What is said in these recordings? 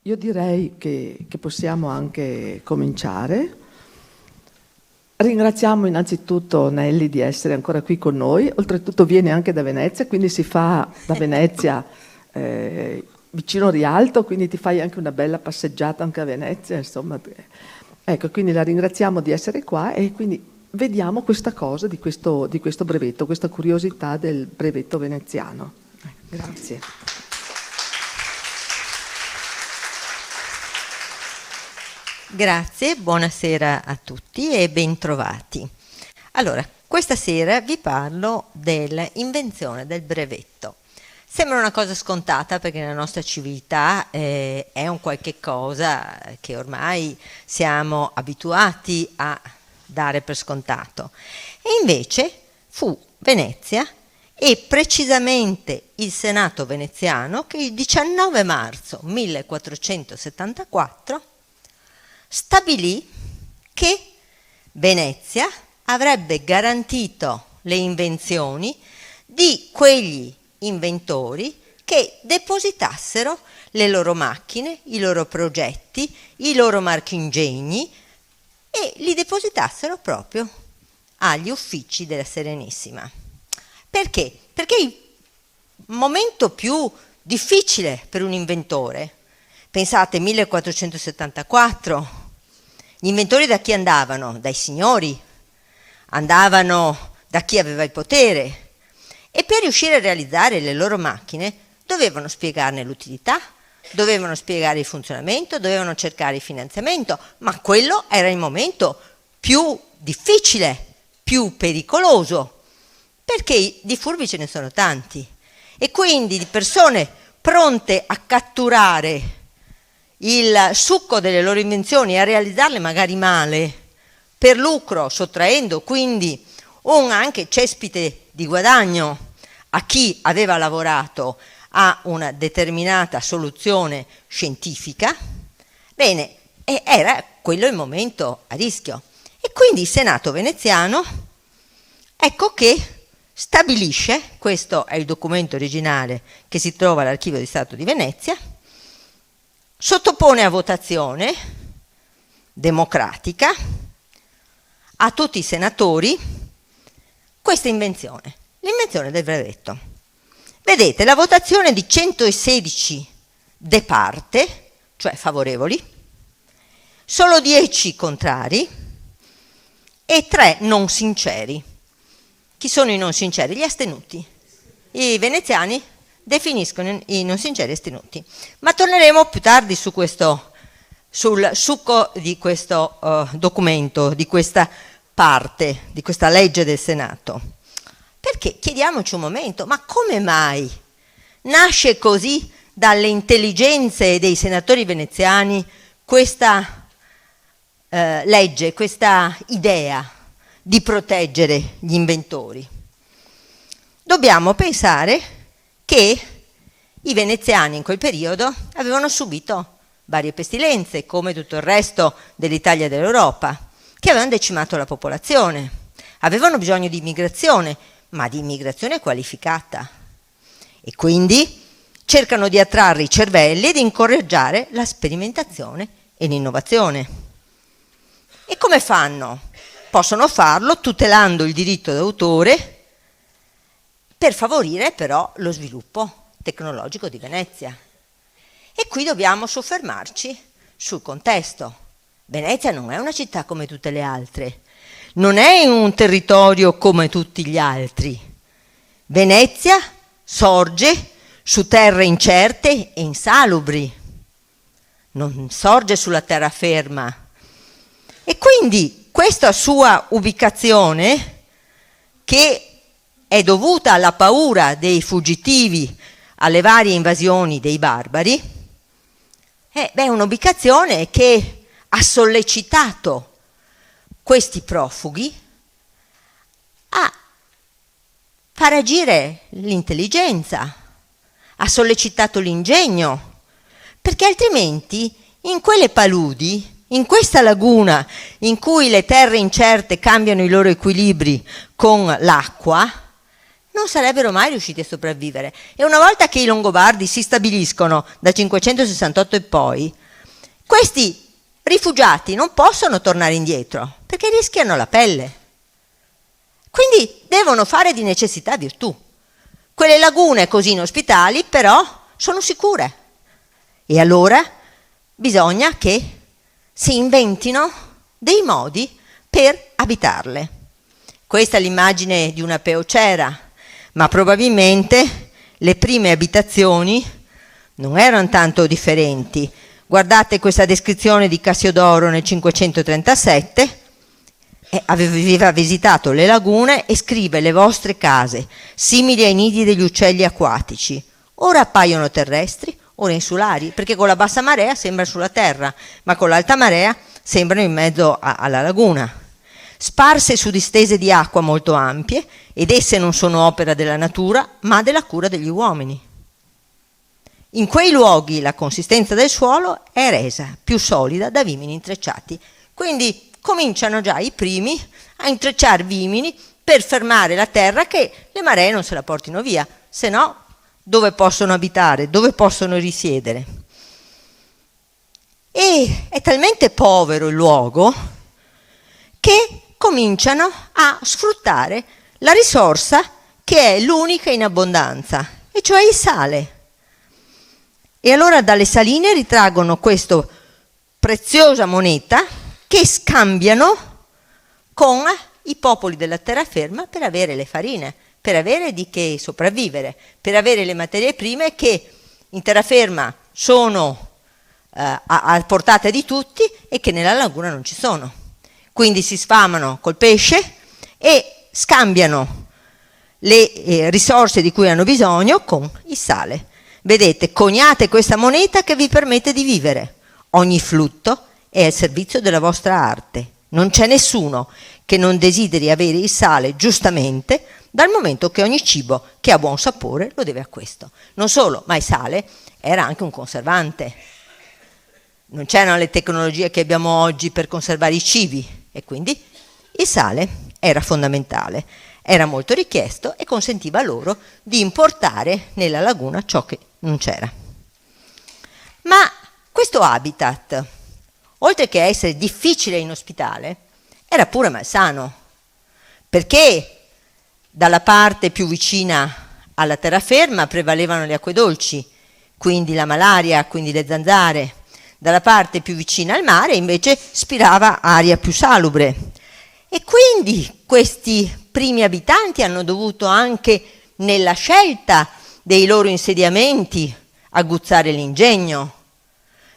Io direi che possiamo anche cominciare. Ringraziamo innanzitutto Nelly di essere ancora qui con noi, oltretutto viene anche da Venezia, quindi si fa da Venezia vicino Rialto, quindi ti fai anche una bella passeggiata anche a Venezia, insomma. Ecco, quindi la ringraziamo di essere qua e quindi vediamo questa cosa di questo brevetto, questa curiosità del brevetto veneziano. Grazie. Grazie, buonasera a tutti e bentrovati. Allora, questa sera vi parlo dell'invenzione del brevetto. Sembra una cosa scontata perché nella nostra civiltà è un qualche cosa che ormai siamo abituati a dare per scontato. E invece fu Venezia e precisamente il Senato veneziano che il 19 marzo 1474 stabilì che Venezia avrebbe garantito le invenzioni di quegli inventori che depositassero le loro macchine, i loro progetti, i loro marchingegni e li depositassero proprio agli uffici della Serenissima. Perché? Perché il momento più difficile per un inventore, pensate 1474, gli inventori da chi andavano? Dai signori, andavano da chi aveva il potere e per riuscire a realizzare le loro macchine dovevano spiegarne l'utilità, dovevano spiegare il funzionamento, dovevano cercare il finanziamento, ma quello era il momento più difficile, più pericoloso, perché di furbi ce ne sono tanti e quindi di persone pronte a catturare il succo delle loro invenzioni e a realizzarle magari male, per lucro, sottraendo quindi un anche cespite di guadagno a chi aveva lavorato a una determinata soluzione scientifica, bene, era quello il momento a rischio. E quindi il Senato veneziano, ecco che stabilisce, questo è il documento originale che si trova all'Archivio di Stato di Venezia, sottopone a votazione democratica a tutti i senatori questa invenzione, l'invenzione del brevetto. Vedete, la votazione di 116 de parte, cioè favorevoli, solo 10 contrari e 3 non sinceri. Chi sono i non sinceri? Gli astenuti. I veneziani definiscono i non sinceri astenuti. Ma torneremo più tardi sul succo di questo documento, di questa parte, di questa legge del Senato. Perché chiediamoci un momento, ma come mai nasce così dalle intelligenze dei senatori veneziani questa legge, questa idea di proteggere gli inventori? Dobbiamo pensare che i veneziani in quel periodo avevano subito varie pestilenze, come tutto il resto dell'Italia e dell'Europa, che avevano decimato la popolazione. Avevano bisogno di immigrazione, ma di immigrazione qualificata. E quindi cercano di attrarre i cervelli e di incoraggiare la sperimentazione e l'innovazione. E come fanno? Possono farlo tutelando il diritto d'autore per favorire però lo sviluppo tecnologico di Venezia. E qui dobbiamo soffermarci sul contesto. Venezia non è una città come tutte le altre, non è un territorio come tutti gli altri. Venezia sorge su terre incerte e insalubri, non sorge sulla terraferma. E quindi questa sua ubicazione, che è dovuta alla paura dei fuggitivi alle varie invasioni dei barbari, è un'ubicazione che ha sollecitato questi profughi a far agire l'intelligenza, ha sollecitato l'ingegno, perché altrimenti in quelle paludi, in questa laguna in cui le terre incerte cambiano i loro equilibri con l'acqua, non sarebbero mai riusciti a sopravvivere. E una volta che i Longobardi si stabiliscono dal 568 e poi, questi rifugiati non possono tornare indietro perché rischiano la pelle. Quindi devono fare di necessità virtù. Quelle lagune così inospitali però sono sicure. E allora bisogna che si inventino dei modi per abitarle. Questa è l'immagine di una peocera, ma probabilmente le prime abitazioni non erano tanto differenti. Guardate questa descrizione di Cassiodoro nel 537, aveva visitato le lagune e scrive: le vostre case, simili ai nidi degli uccelli acquatici, ora appaiono terrestri, ora insulari, perché con la bassa marea sembrano sulla terra, ma con l'alta marea sembrano in mezzo alla laguna. Sparse su distese di acqua molto ampie, ed esse non sono opera della natura, ma della cura degli uomini. In quei luoghi la consistenza del suolo è resa più solida da vimini intrecciati. Quindi cominciano già i primi a intrecciare vimini per fermare la terra, che le maree non se la portino via, se no dove possono abitare, dove possono risiedere. E è talmente povero il luogo che cominciano a sfruttare la risorsa che è l'unica in abbondanza, e cioè il sale. E allora dalle saline ritraggono questa preziosa moneta che scambiano con i popoli della terraferma per avere le farine, per avere di che sopravvivere, per avere le materie prime che in terraferma sono a portata di tutti e che nella laguna non ci sono. Quindi si sfamano col pesce e scambiano le risorse di cui hanno bisogno con il sale. Vedete, coniate questa moneta che vi permette di vivere. Ogni flutto è al servizio della vostra arte. Non c'è nessuno che non desideri avere il sale giustamente, dal momento che ogni cibo che ha buon sapore lo deve a questo. Non solo, ma il sale era anche un conservante. Non c'erano le tecnologie che abbiamo oggi per conservare i cibi, e quindi il sale era fondamentale, era molto richiesto e consentiva loro di importare nella laguna ciò che non c'era. Ma questo habitat, oltre che essere difficile e inospitale, era pure malsano, perché dalla parte più vicina alla terraferma prevalevano le acque dolci, quindi la malaria, quindi le zanzare. Dalla parte più vicina al mare invece spirava aria più salubre. E quindi questi primi abitanti hanno dovuto anche nella scelta dei loro insediamenti aguzzare l'ingegno,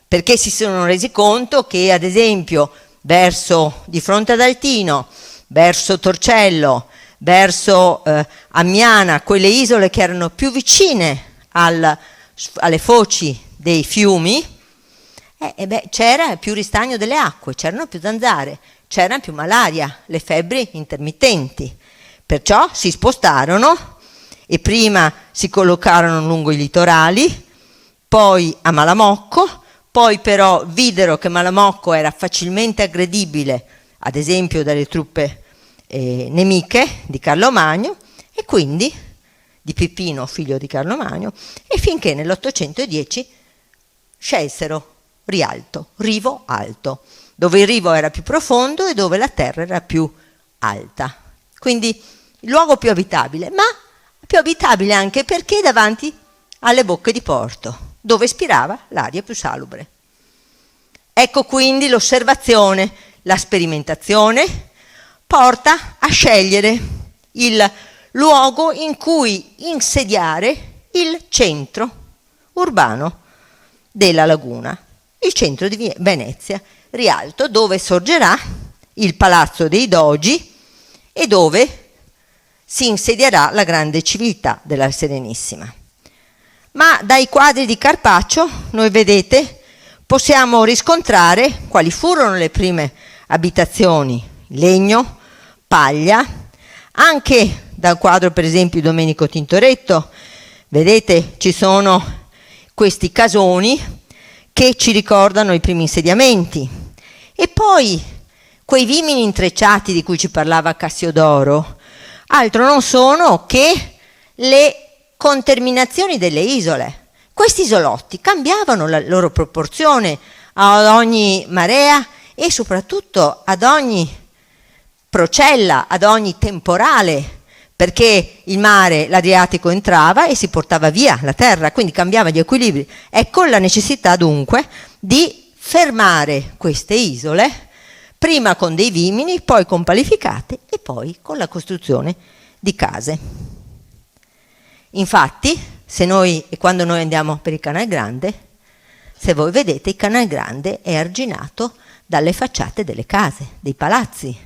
perché si sono resi conto che, ad esempio, verso di fronte ad Altino, verso Torcello, verso Amiana, quelle isole che erano più vicine alle foci dei fiumi, c'era più ristagno delle acque, c'erano più zanzare, c'era più malaria, le febbri intermittenti. Perciò si spostarono e prima si collocarono lungo i litorali, poi a Malamocco, poi però videro che Malamocco era facilmente aggredibile, ad esempio dalle truppe nemiche di Carlo Magno, e quindi di Pipino, figlio di Carlo Magno, e finché nell'810 scelsero Rialto, Rivo Alto, dove il rivo era più profondo e dove la terra era più alta. Quindi il luogo più abitabile, ma più abitabile anche perché davanti alle bocche di porto, dove spirava l'aria più salubre. Ecco quindi l'osservazione, la sperimentazione porta a scegliere il luogo in cui insediare il centro urbano della laguna, il centro di Venezia, Rialto, dove sorgerà il Palazzo dei Dogi e dove si insedierà la grande civiltà della Serenissima. Ma dai quadri di Carpaccio, noi vedete, possiamo riscontrare quali furono le prime abitazioni: legno, paglia. Anche dal quadro, per esempio, di Domenico Tintoretto, vedete, ci sono questi casoni che ci ricordano i primi insediamenti. E poi quei vimini intrecciati di cui ci parlava Cassiodoro, altro non sono che le conterminazioni delle isole. Questi isolotti cambiavano la loro proporzione ad ogni marea e soprattutto ad ogni procella, ad ogni temporale, perché il mare, l'Adriatico, entrava e si portava via la terra, quindi cambiava gli equilibri. Ecco la necessità dunque di fermare queste isole, prima con dei vimini, poi con palificate e poi con la costruzione di case. Infatti, quando noi andiamo per il Canal Grande, se voi vedete, il Canal Grande è arginato dalle facciate delle case, dei palazzi,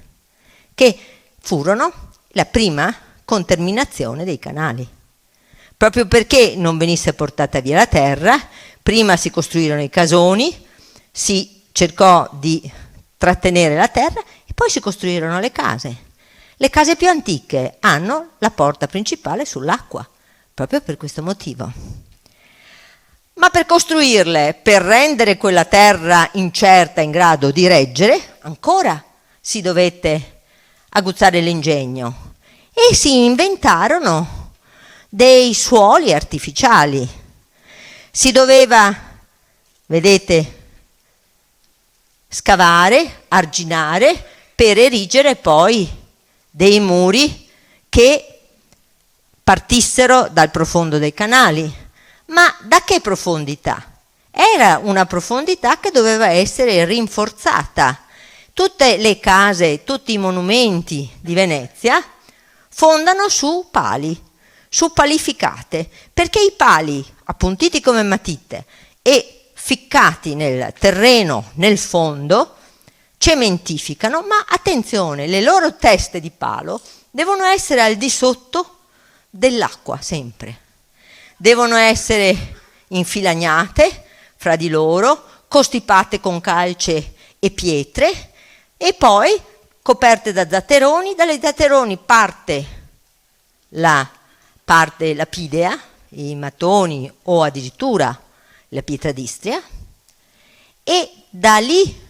che furono la prima conterminazione dei canali. Proprio perché non venisse portata via la terra, prima si costruirono i casoni, si cercò di trattenere la terra e poi si costruirono le case. Le case più antiche hanno la porta principale sull'acqua, proprio per questo motivo. Ma per costruirle, per rendere quella terra incerta in grado di reggere, ancora si dovette aguzzare l'ingegno e si inventarono dei suoli artificiali. Si doveva, vedete, scavare, arginare per erigere poi dei muri che partissero dal profondo dei canali. Ma da che profondità? Era una profondità che doveva essere rinforzata. Tutte le case, tutti i monumenti di Venezia fondano su pali, su palificate, perché i pali, appuntiti come matite e ficcati nel terreno, nel fondo, cementificano, ma attenzione, le loro teste di palo devono essere al di sotto dell'acqua sempre. Devono essere infilagnate fra di loro, costipate con calce e pietre e poi coperte da zatteroni. Dalle zatteroni parte la parte lapidea, i mattoni o addirittura la pietra d'Istria, e da lì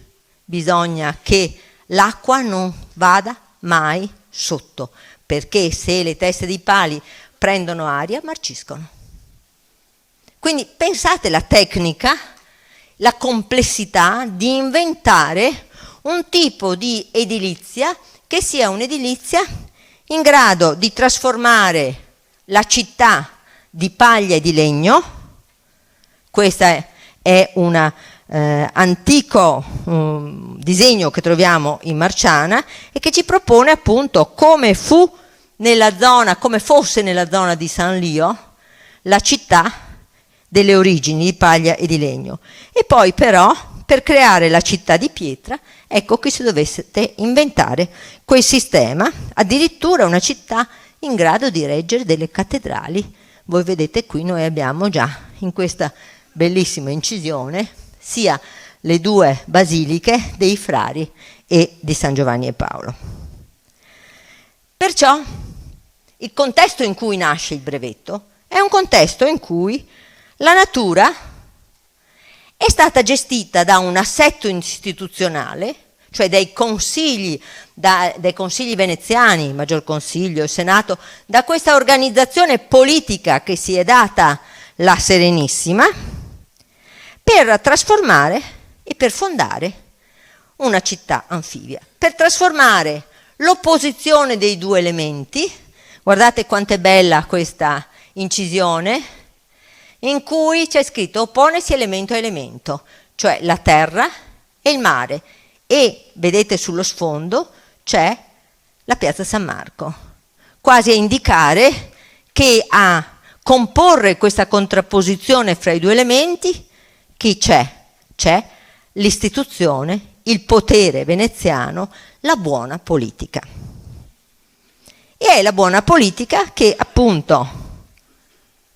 bisogna che l'acqua non vada mai sotto, perché se le teste dei pali prendono aria marciscono. Quindi pensate la tecnica, la complessità di inventare un tipo di edilizia che sia un'edilizia in grado di trasformare la città di paglia e di legno. Questo è un antico disegno che troviamo in Marciana e che ci propone appunto come fosse nella zona di San Lio la città delle origini di paglia e di legno. E poi però, per creare la città di pietra, ecco che si dovesse inventare quel sistema, addirittura una città in grado di reggere delle cattedrali. Voi vedete qui noi abbiamo già in questa bellissima incisione sia le due basiliche dei Frari e di San Giovanni e Paolo. Perciò il contesto in cui nasce il brevetto è un contesto in cui la natura è stata gestita da un assetto istituzionale, cioè dai consigli veneziani, il Maggior Consiglio, il Senato, da questa organizzazione politica che si è data la Serenissima, per trasformare e per fondare una città anfibia, per trasformare l'opposizione dei due elementi. Guardate quanto è bella questa incisione, in cui c'è scritto opponesi elemento a elemento, cioè la terra e il mare, e vedete sullo sfondo c'è la piazza San Marco, quasi a indicare che a comporre questa contrapposizione fra i due elementi chi c'è? C'è l'istituzione, il potere veneziano, la buona politica. E è la buona politica che appunto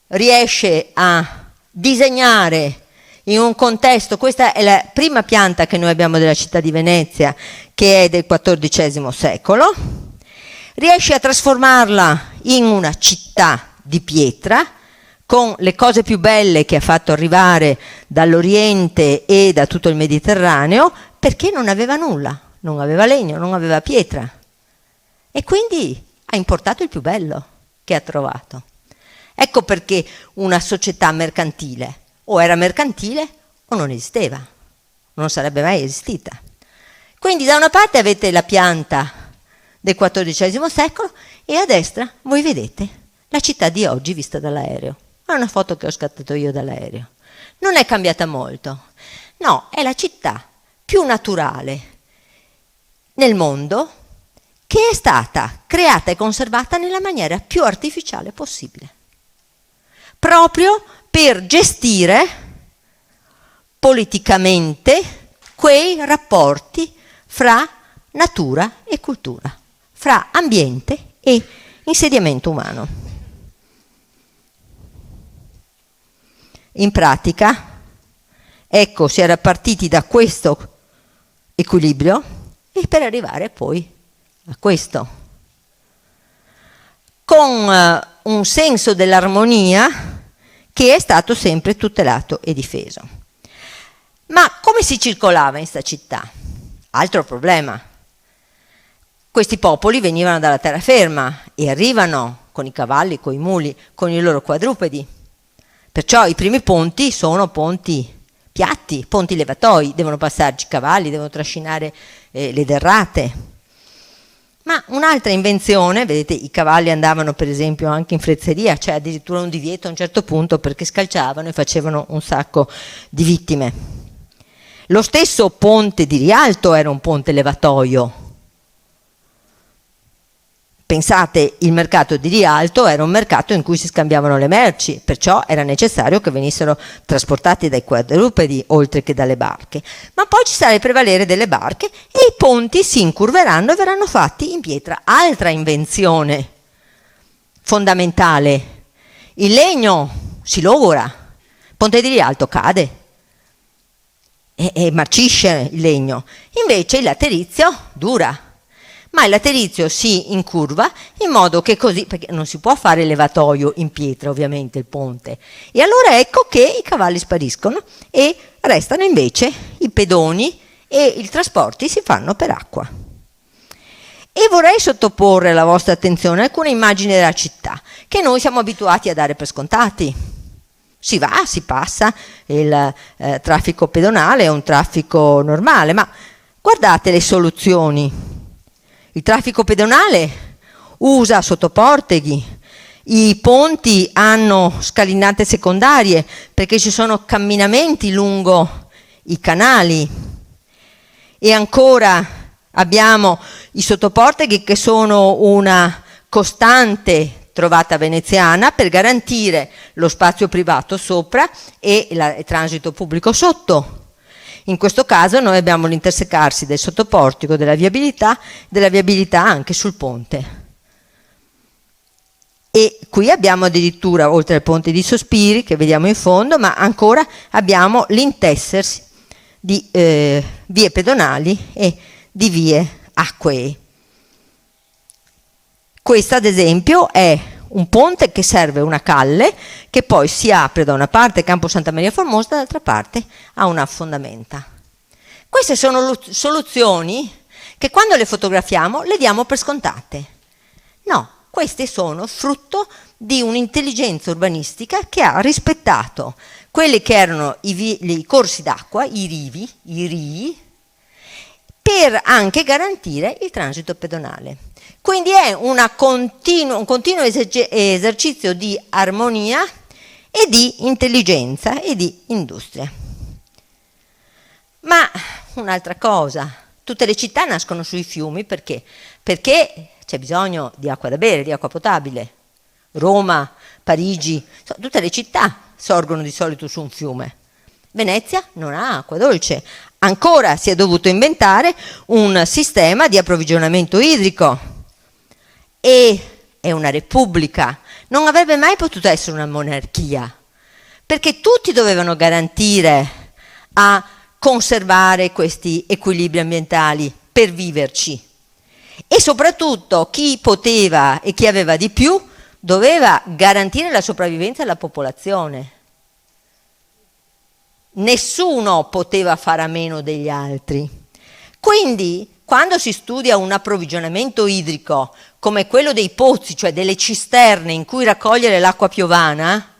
riesce a disegnare in un contesto, questa è la prima pianta che noi abbiamo della città di Venezia, che è del XIV secolo, riesce a trasformarla in una città di pietra, con le cose più belle che ha fatto arrivare dall'Oriente e da tutto il Mediterraneo, perché non aveva nulla, non aveva legno, non aveva pietra. E quindi ha importato il più bello che ha trovato. Ecco perché una società mercantile o era mercantile o non esisteva, non sarebbe mai esistita. Quindi da una parte avete la pianta del XIV secolo e a destra voi vedete la città di oggi vista dall'aereo. È una foto che ho scattato io dall'aereo. Non è cambiata molto. No, è la città più naturale nel mondo che è stata creata e conservata nella maniera più artificiale possibile, proprio per gestire politicamente quei rapporti fra natura e cultura, fra ambiente e insediamento umano. In pratica, ecco, si era partiti da questo equilibrio e per arrivare poi a questo, con un senso dell'armonia che è stato sempre tutelato e difeso. Ma come si circolava in sta città? Altro problema. Questi popoli venivano dalla terraferma e arrivano con i cavalli, con i muli, con i loro quadrupedi. Perciò i primi ponti sono ponti piatti, ponti levatoi, devono passarci i cavalli, devono trascinare le derrate. Ma un'altra invenzione, vedete, i cavalli andavano per esempio anche in frezzeria, c'è addirittura un divieto a un certo punto perché scalciavano e facevano un sacco di vittime. Lo stesso ponte di Rialto era un ponte levatoio. Pensate, il mercato di Rialto era un mercato in cui si scambiavano le merci, perciò era necessario che venissero trasportati dai quadrupedi oltre che dalle barche. Ma poi ci sarà il prevalere delle barche e i ponti si incurveranno e verranno fatti in pietra. Altra invenzione fondamentale. Il legno si logora, il ponte di Rialto cade e marcisce il legno. Invece il laterizio dura. Ma il laterizio si incurva in modo che così, perché non si può fare il levatoio in pietra ovviamente il ponte, e allora ecco che i cavalli spariscono e restano invece i pedoni e i trasporti si fanno per acqua. E vorrei sottoporre alla vostra attenzione alcune immagini della città che noi siamo abituati a dare per scontati. Si va, si passa, il traffico pedonale è un traffico normale, ma guardate le soluzioni. Il traffico pedonale usa sottoporteghi, i ponti hanno scalinate secondarie perché ci sono camminamenti lungo i canali e ancora abbiamo i sottoporteghi che sono una costante trovata veneziana per garantire lo spazio privato sopra e il transito pubblico sotto. In questo caso noi abbiamo l'intersecarsi del sottoportico, della viabilità anche sul ponte. E qui abbiamo addirittura, oltre al ponte di Sospiri, che vediamo in fondo, ma ancora abbiamo l'intessersi di vie pedonali e di vie acquee. Questo, ad esempio, è un ponte che serve una calle che poi si apre da una parte Campo Santa Maria Formosa, dall'altra parte ha una fondamenta. Queste sono soluzioni che quando le fotografiamo le diamo per scontate. No, queste sono frutto di un'intelligenza urbanistica che ha rispettato quelli che erano i corsi d'acqua, i rii, per anche garantire il transito pedonale. Quindi è un continuo esercizio di armonia e di intelligenza e di industria. Ma un'altra cosa, tutte le città nascono sui fiumi perché? Perché c'è bisogno di acqua da bere, di acqua potabile. Roma, Parigi, tutte le città sorgono di solito su un fiume. Venezia non ha acqua dolce. Ancora si è dovuto inventare un sistema di approvvigionamento idrico. E è una repubblica, non avrebbe mai potuto essere una monarchia, perché tutti dovevano garantire a conservare questi equilibri ambientali per viverci. E soprattutto chi poteva e chi aveva di più doveva garantire la sopravvivenza della popolazione. Nessuno poteva fare a meno degli altri. Quindi quando si studia un approvvigionamento idrico come quello dei pozzi, cioè delle cisterne in cui raccogliere l'acqua piovana,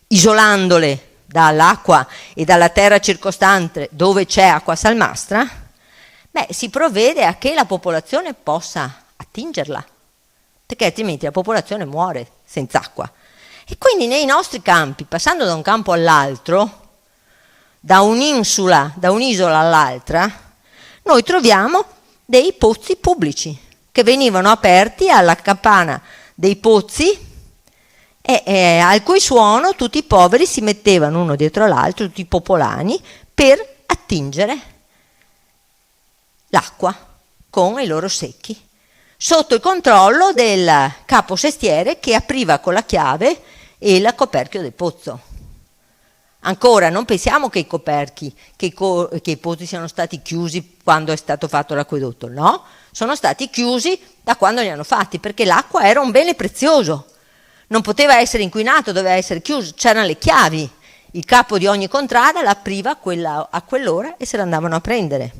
isolandole dall'acqua e dalla terra circostante dove c'è acqua salmastra, si provvede a che la popolazione possa attingerla, perché altrimenti la popolazione muore senza acqua. E quindi nei nostri campi, passando da un campo all'altro, da un'isola all'altra, noi troviamo dei pozzi pubblici che venivano aperti alla campana dei pozzi e al cui suono tutti i poveri si mettevano uno dietro l'altro, tutti i popolani, per attingere l'acqua con i loro secchi, sotto il controllo del capo sestiere che apriva con la chiave il coperchio del pozzo. Ancora, non pensiamo che i coperchi, che i pozzi siano stati chiusi quando è stato fatto l'acquedotto, no, sono stati chiusi da quando li hanno fatti, perché l'acqua era un bene prezioso, non poteva essere inquinato, doveva essere chiuso, c'erano le chiavi, il capo di ogni contrada l'apriva a quell'ora e se la andavano a prendere.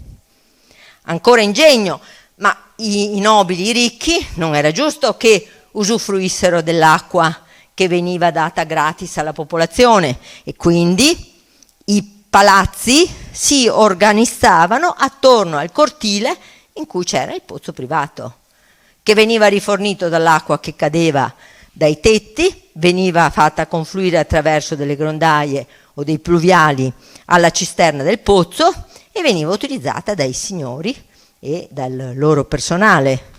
Ancora ingegno, ma i nobili, i ricchi, non era giusto che usufruissero dell'acqua che veniva data gratis alla popolazione e quindi i palazzi si organizzavano attorno al cortile in cui c'era il pozzo privato, che veniva rifornito dall'acqua che cadeva dai tetti, veniva fatta confluire attraverso delle grondaie o dei pluviali alla cisterna del pozzo e veniva utilizzata dai signori e dal loro personale.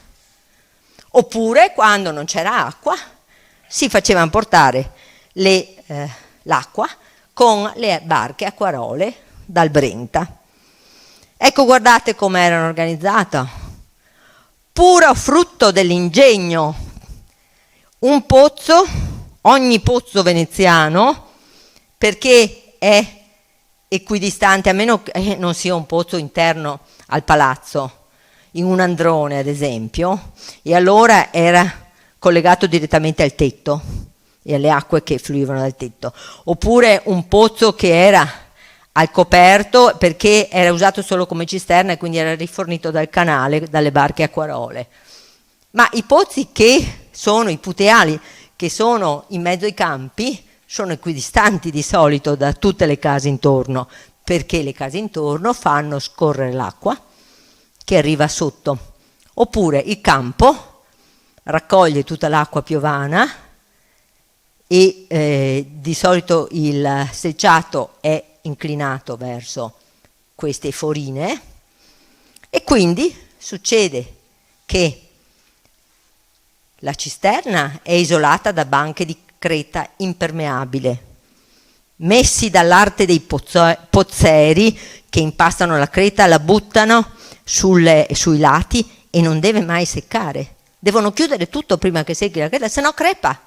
Oppure, quando non c'era acqua, si facevano portare l'acqua con le barche acquarole dal Brenta. Ecco, guardate come erano organizzate. Puro frutto dell'ingegno. Un pozzo, ogni pozzo veneziano, perché è equidistante, a meno che non sia un pozzo interno al palazzo, in un androne ad esempio, e allora era collegato direttamente al tetto e alle acque che fluivano dal tetto, oppure un pozzo che era al coperto perché era usato solo come cisterna e quindi era rifornito dal canale, dalle barche acquarole. Ma i pozzi che sono i puteali, che sono in mezzo ai campi, sono equidistanti di solito da tutte le case intorno, perché le case intorno fanno scorrere l'acqua che arriva sotto. Oppure il campo raccoglie tutta l'acqua piovana e di solito il selciato è inclinato verso queste forine e quindi succede che la cisterna è isolata da banche di creta impermeabile, messi dall'arte dei pozzeri che impastano la creta, la buttano sui lati e non deve mai seccare. Devono chiudere tutto prima che secchi la creta, se no crepa.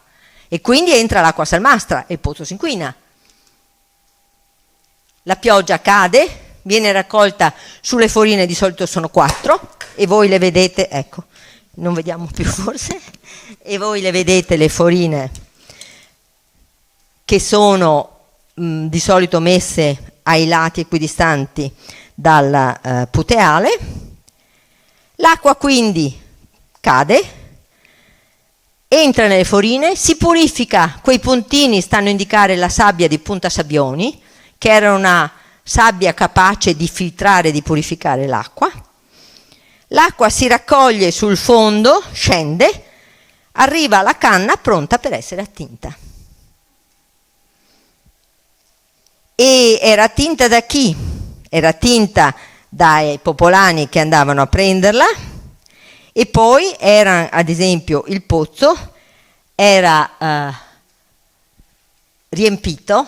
E quindi entra l'acqua salmastra e il pozzo si inquina. La pioggia cade, viene raccolta sulle forine, di solito sono 4, e voi le vedete, ecco, non vediamo più forse, e voi le vedete le forine che sono di solito messe ai lati equidistanti dal puteale. L'acqua quindi cade, entra nelle forine, si purifica, quei puntini stanno a indicare la sabbia di Punta Sabbioni, che era una sabbia capace di filtrare e di purificare l'acqua. L'acqua si raccoglie sul fondo, scende, arriva alla canna pronta per essere attinta. E era attinta da chi? Era attinta dai popolani che andavano a prenderla, e poi era, ad esempio, il pozzo era riempito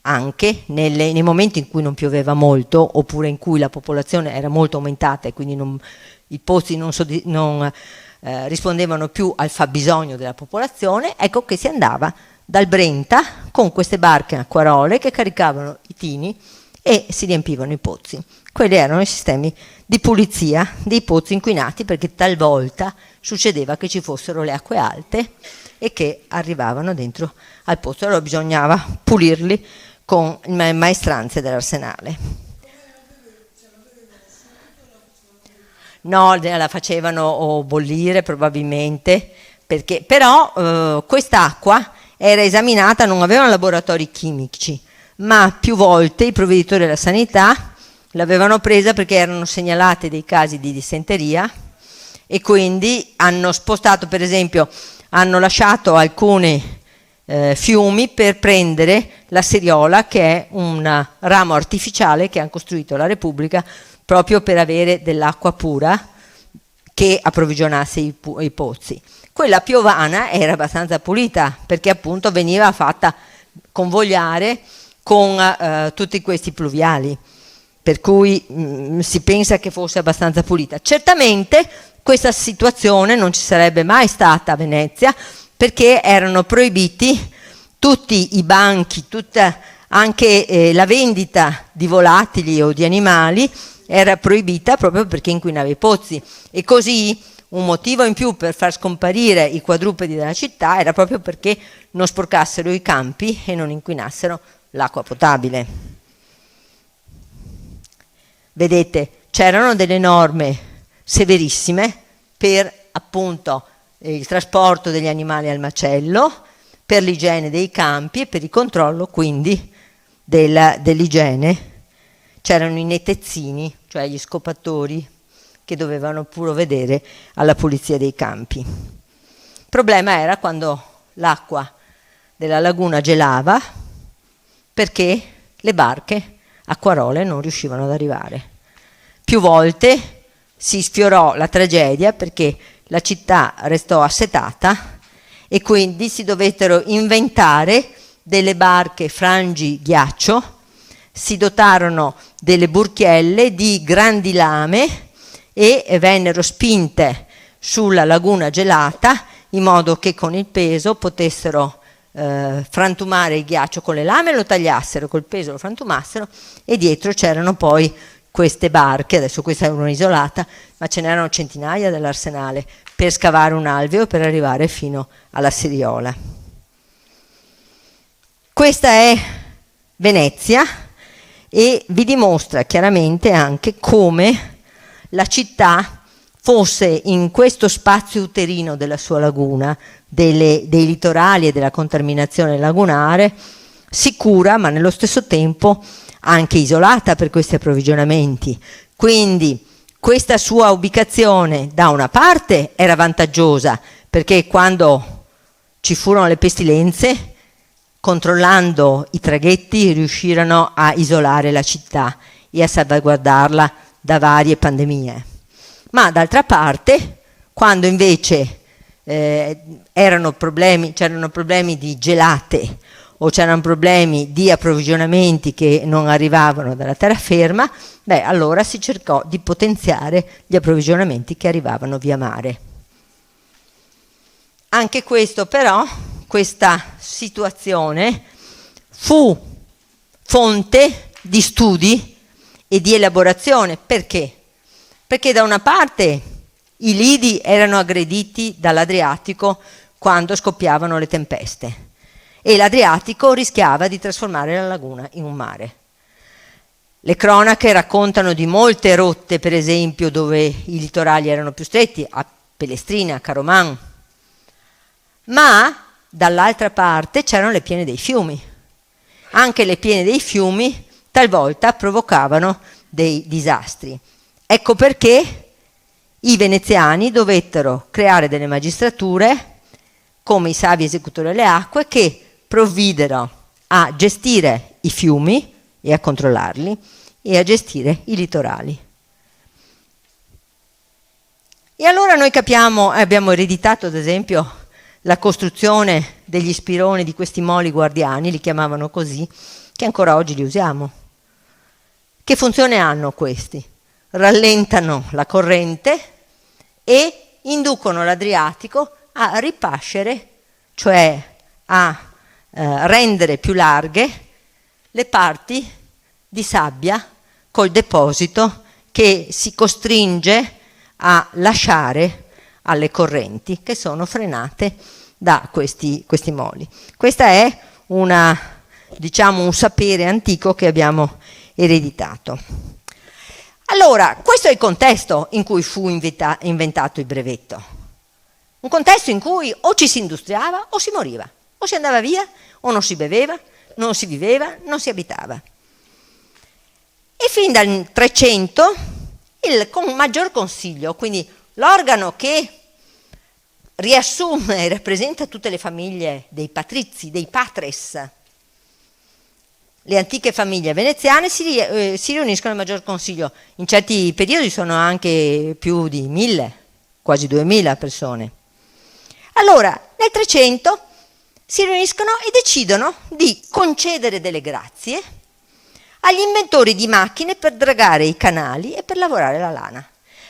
anche nei momenti in cui non pioveva molto, oppure in cui la popolazione era molto aumentata e quindi i pozzi non rispondevano più al fabbisogno della popolazione. Ecco che si andava dal Brenta con queste barche acquarole che caricavano i tini e si riempivano i pozzi. Quelli erano i sistemi di pulizia dei pozzi inquinati, perché talvolta succedeva che ci fossero le acque alte e che arrivavano dentro al pozzo, allora bisognava pulirli con le maestranze dell'arsenale. No, la facevano bollire probabilmente, perché però quest'acqua era esaminata, non avevano laboratori chimici, ma più volte i provveditori della sanità l'avevano presa perché erano segnalati dei casi di dissenteria e quindi hanno spostato, per esempio, hanno lasciato alcuni fiumi per prendere la Seriola, che è un ramo artificiale che hanno costruito la Repubblica proprio per avere dell'acqua pura che approvvigionasse i pozzi. Quella piovana era abbastanza pulita perché appunto veniva fatta convogliare con tutti questi pluviali, per cui si pensa che fosse abbastanza pulita. Certamente questa situazione non ci sarebbe mai stata a Venezia, perché erano proibiti tutti i banchi, anche la vendita di volatili o di animali era proibita proprio perché inquinava i pozzi, e così un motivo in più per far scomparire i quadrupedi dalla città era proprio perché non sporcassero i campi e non inquinassero l'acqua potabile. Vedete, c'erano delle norme severissime per appunto il trasporto degli animali al macello, per l'igiene dei campi e per il controllo quindi dell'igiene. C'erano i netezzini, cioè gli scopatori, che dovevano provvedere alla pulizia dei campi. Il problema era quando l'acqua della laguna gelava, perché le barche acquarole non riuscivano ad arrivare. Più volte si sfiorò la tragedia perché la città restò assetata e quindi si dovettero inventare delle barche frangi-ghiaccio, si dotarono delle burchielle di grandi lame e vennero spinte sulla laguna gelata in modo che con il peso potessero frantumare il ghiaccio con le lame, lo tagliassero, col peso lo frantumassero, e dietro c'erano poi queste barche, adesso questa è un'isolata, ma ce n'erano centinaia dell'Arsenale, per scavare un alveo per arrivare fino alla Seriola. Questa è Venezia e vi dimostra chiaramente anche come la città fosse in questo spazio uterino della sua laguna, dei litorali e della contaminazione lagunare, sicura ma nello stesso tempo anche isolata per questi approvvigionamenti. Quindi questa sua ubicazione da una parte era vantaggiosa perché quando ci furono le pestilenze, controllando i traghetti, riuscirono a isolare la città e a salvaguardarla da varie pandemie. Ma d'altra parte, quando invece c'erano problemi di gelate o c'erano problemi di approvvigionamenti che non arrivavano dalla terraferma, allora si cercò di potenziare gli approvvigionamenti che arrivavano via mare. Anche questo però, questa situazione fu fonte di studi e di elaborazione. Perché? Perché da una parte i lidi erano aggrediti dall'Adriatico quando scoppiavano le tempeste e l'Adriatico rischiava di trasformare la laguna in un mare. Le cronache raccontano di molte rotte, per esempio, dove i litorali erano più stretti, a Pellestrina, a Caroman, ma dall'altra parte c'erano le piene dei fiumi. Anche le piene dei fiumi talvolta provocavano dei disastri. Ecco perché i veneziani dovettero creare delle magistrature, come i savi esecutori delle acque, che provvidero a gestire i fiumi e a controllarli e a gestire i litorali. E allora noi capiamo, abbiamo ereditato ad esempio la costruzione degli spironi di questi moli guardiani, li chiamavano così, che ancora oggi li usiamo. Che funzione hanno questi? Rallentano la corrente e inducono l'Adriatico a ripascere, cioè a rendere più larghe le parti di sabbia col deposito che si costringe a lasciare alle correnti che sono frenate da questi moli. Questo è un sapere antico che abbiamo ereditato. Allora, questo è il contesto in cui fu inventato il brevetto. Un contesto in cui o ci si industriava o si moriva, o si andava via o non si beveva, non si viveva, non si abitava. E fin dal 300 il maggior consiglio, quindi l'organo che riassume e rappresenta tutte le famiglie dei patrizi, dei patres, le antiche famiglie veneziane si riuniscono al maggior consiglio. In certi periodi sono anche più di 1000, quasi 2000 persone. Allora, nel 300 si riuniscono e decidono di concedere delle grazie agli inventori di macchine per dragare i canali e per lavorare la lana.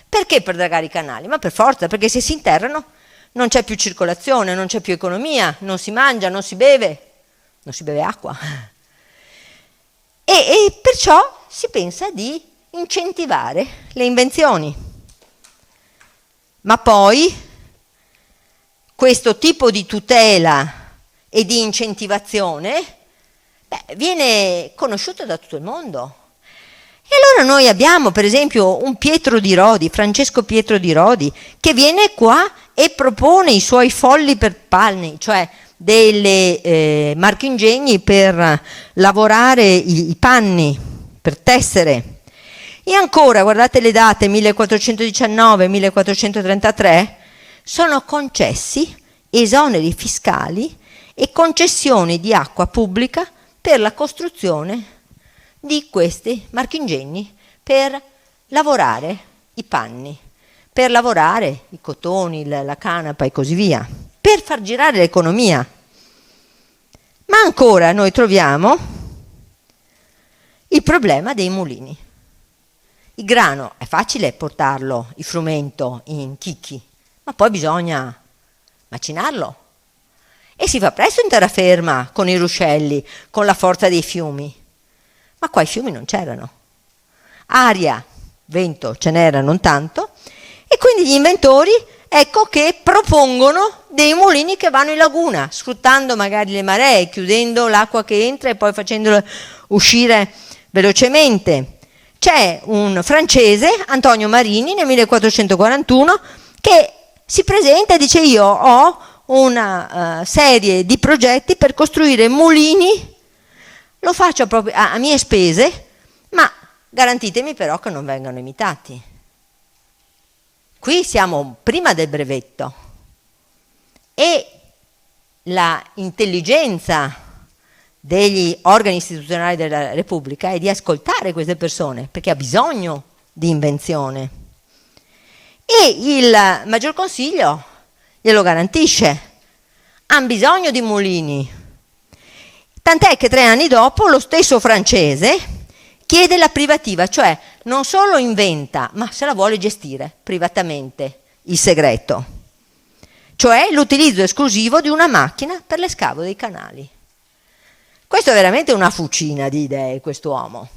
Perché per dragare i canali? Ma per forza, perché se si interrano non c'è più circolazione, non c'è più economia, non si mangia, non si beve acqua. E perciò si pensa di incentivare le invenzioni. Ma poi questo tipo di tutela e di incentivazione viene conosciuto da tutto il mondo. E allora noi abbiamo per esempio un Pietro di Rodi, Francesco Pietro di Rodi, che viene qua e propone i suoi folli per panni, cioè delle marchingegni per lavorare i panni, per tessere. E ancora, guardate le date, 1419-1433, sono concessi esoneri fiscali e concessioni di acqua pubblica per la costruzione di questi marchingegni per lavorare i panni, per lavorare i cotoni, la canapa e così via, per far girare l'economia. Ma ancora noi troviamo il problema dei mulini. Il grano è facile portarlo, il frumento, in chicchi, ma poi bisogna macinarlo. E si fa presto in terraferma con i ruscelli, con la forza dei fiumi. Ma qua i fiumi non c'erano. Aria, vento ce n'era non tanto, e quindi gli inventori, ecco che propongono dei mulini che vanno in laguna, sfruttando magari le maree, chiudendo l'acqua che entra e poi facendola uscire velocemente. C'è un francese, Antonio Marini, nel 1441, che si presenta e dice: io ho una serie di progetti per costruire mulini, lo faccio proprio a mie spese, ma garantitemi però che non vengano imitati. Qui siamo prima del brevetto e la intelligenza degli organi istituzionali della Repubblica è di ascoltare queste persone, perché ha bisogno di invenzione. E il Maggior Consiglio glielo garantisce, hanno bisogno di mulini. Tant'è che 3 anni dopo lo stesso francese chiede la privativa, cioè non solo inventa, ma se la vuole gestire privatamente, il segreto, cioè l'utilizzo esclusivo di una macchina per l'escavo dei canali. Questo è veramente una fucina di idee, quest'uomo.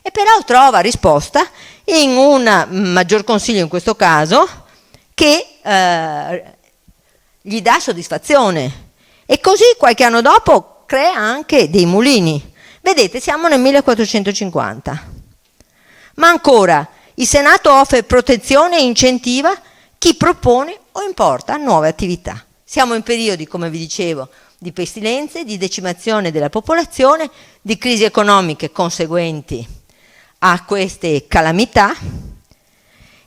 E però trova risposta in un Maggior Consiglio, in questo caso, che gli dà soddisfazione. E così qualche anno dopo crea anche dei mulini. Vedete, siamo nel 1450. Ma ancora, il Senato offre protezione e incentiva chi propone o importa nuove attività. Siamo in periodi, come vi dicevo, di pestilenze, di decimazione della popolazione, di crisi economiche conseguenti a queste calamità.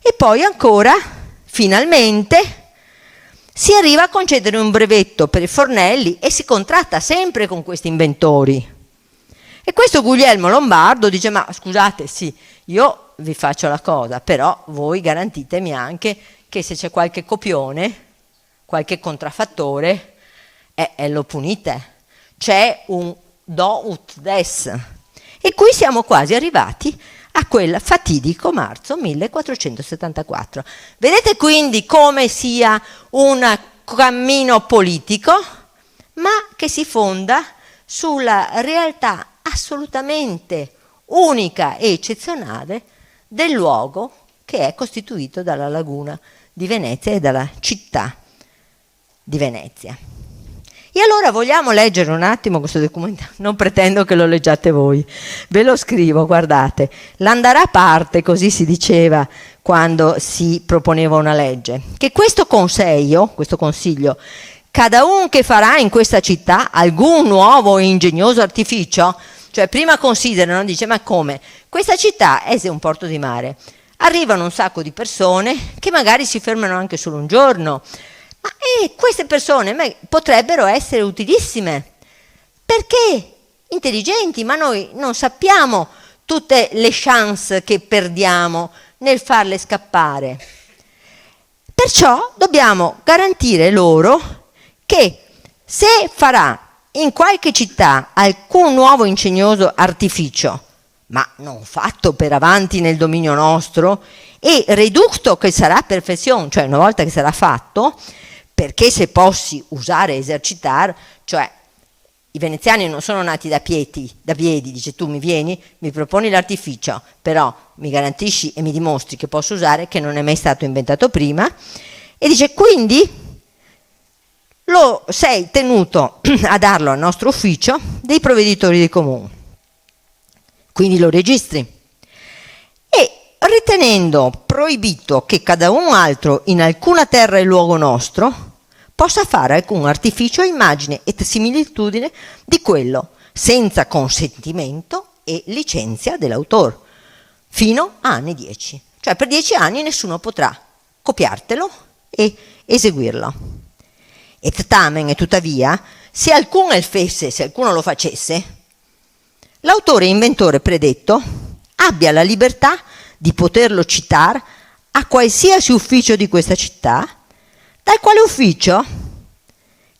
E poi ancora, finalmente, si arriva a concedere un brevetto per i fornelli e si contratta sempre con questi inventori. E questo Guglielmo Lombardo dice: ma scusate, sì, io vi faccio la cosa, però voi garantitemi anche che se c'è qualche copione, qualche contraffattore, lo punite. C'è un do ut des. E qui siamo quasi arrivati a quel fatidico marzo 1474. Vedete quindi come sia un cammino politico, ma che si fonda sulla realtà assolutamente unica e eccezionale del luogo che è costituito dalla laguna di Venezia e dalla città di Venezia. E allora vogliamo leggere un attimo questo documento? Non pretendo che lo leggiate voi, ve lo scrivo, guardate. L'andare a parte, così si diceva quando si proponeva una legge, che questo consiglio, cada un che farà in questa città alcun nuovo e ingegnoso artificio, cioè prima considerano, dice ma come? Questa città è un porto di mare, arrivano un sacco di persone che magari si fermano anche solo un giorno, ma queste persone potrebbero essere utilissime, perché intelligenti, ma noi non sappiamo tutte le chance che perdiamo nel farle scappare. Perciò dobbiamo garantire loro che se farà in qualche città alcun nuovo ingegnoso artificio, ma non fatto per avanti nel dominio nostro, e reducto che sarà perfezione, cioè una volta che sarà fatto, perché se possi usare e esercitare, cioè i veneziani non sono nati da piedi, dice tu mi vieni, mi proponi l'artificio, però mi garantisci e mi dimostri che posso usare, che non è mai stato inventato prima, e dice quindi lo sei tenuto a darlo al nostro ufficio dei provveditori dei comuni, quindi lo registri, e ritenendo proibito che cada un altro in alcuna terra e luogo nostro possa fare alcun artificio, immagine e similitudine di quello, senza consentimento e licenzia dell'autore, fino a anni 10. Cioè per 10 anni nessuno potrà copiartelo e eseguirlo. Et tamen e tuttavia, se alcuno lo facesse, l'autore e inventore predetto abbia la libertà di poterlo citare a qualsiasi ufficio di questa città, dal quale ufficio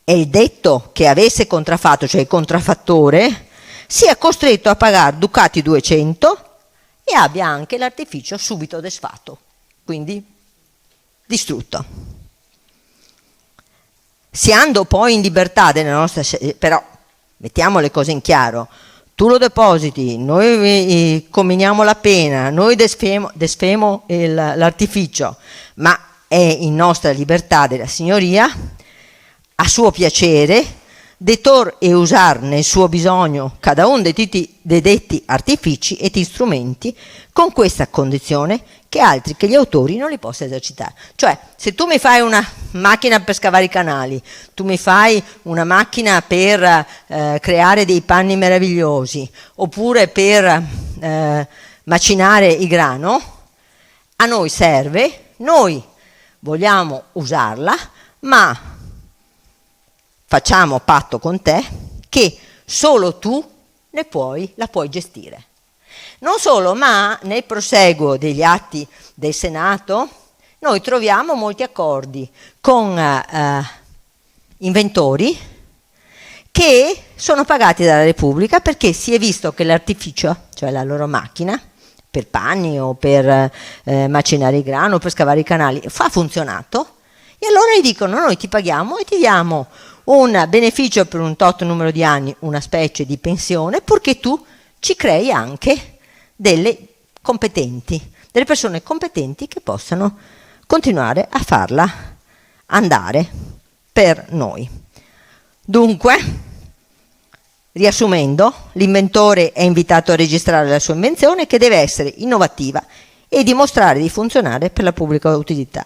è il detto che avesse contraffatto, cioè il contraffattore, sia costretto a pagare ducati 200 e abbia anche l'artificio subito desfatto, quindi distrutto. Siando poi in libertà della nostra, però mettiamo le cose in chiaro, tu lo depositi, noi comminiamo la pena, noi desfemo l'artificio, ma è in nostra libertà della signoria, a suo piacere, detor e usar nel suo bisogno cada un dei detti artifici ed strumenti, con questa condizione che altri che gli autori non li possa esercitare. Cioè, se tu mi fai una macchina per scavare i canali, tu mi fai una macchina per creare dei panni meravigliosi, oppure per macinare il grano, a noi serve, noi vogliamo usarla, ma facciamo patto con te che solo tu la puoi gestire. Non solo, ma nel proseguo degli atti del Senato noi troviamo molti accordi con inventori che sono pagati dalla Repubblica perché si è visto che l'artificio, cioè la loro macchina, per panni o per macinare il grano o per scavare i canali, ha funzionato, e allora gli dicono noi ti paghiamo e ti diamo un beneficio per un tot numero di anni, una specie di pensione, purché tu ci crei anche delle persone competenti che possano continuare a farla andare per noi. Dunque, riassumendo, l'inventore è invitato a registrare la sua invenzione, che deve essere innovativa e dimostrare di funzionare per la pubblica utilità.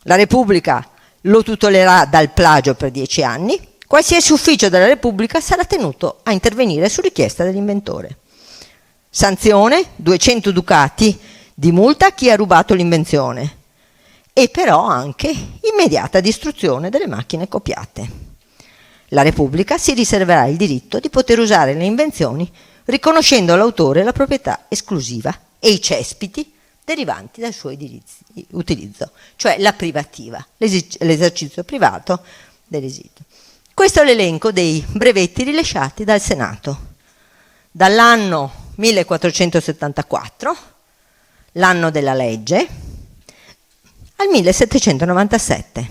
La Repubblica lo tutelerà dal plagio per 10 anni. Qualsiasi ufficio della Repubblica sarà tenuto a intervenire su richiesta dell'inventore. Sanzione: 200 ducati di multa a chi ha rubato l'invenzione, e però anche immediata distruzione delle macchine copiate. La Repubblica si riserverà il diritto di poter usare le invenzioni riconoscendo all'autore la proprietà esclusiva e i cespiti derivanti dal suo utilizzo, cioè la privativa, l'esercizio privato dell'esito. Questo è l'elenco dei brevetti rilasciati dal Senato dall'anno 1474, l'anno della legge, al 1797.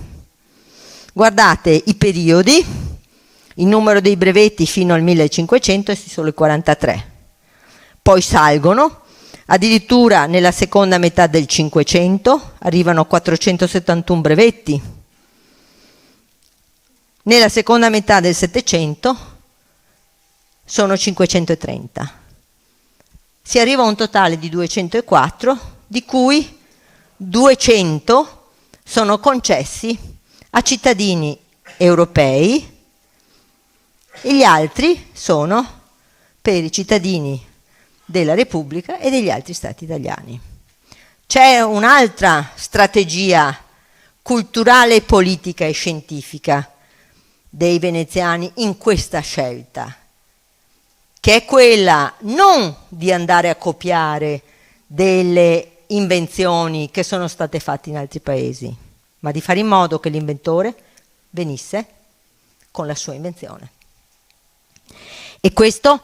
Guardate i periodi, il numero dei brevetti fino al 1500 è solo il 43, poi salgono, addirittura nella seconda metà del 500 arrivano 471 brevetti, nella seconda metà del Settecento sono 530. Si arriva a un totale di 204, di cui 200 sono concessi a cittadini europei e gli altri sono per i cittadini della Repubblica e degli altri stati italiani. C'è un'altra strategia culturale, politica e scientifica dei veneziani in questa scelta, che è quella non di andare a copiare delle invenzioni che sono state fatte in altri paesi, ma di fare in modo che l'inventore venisse con la sua invenzione. E questo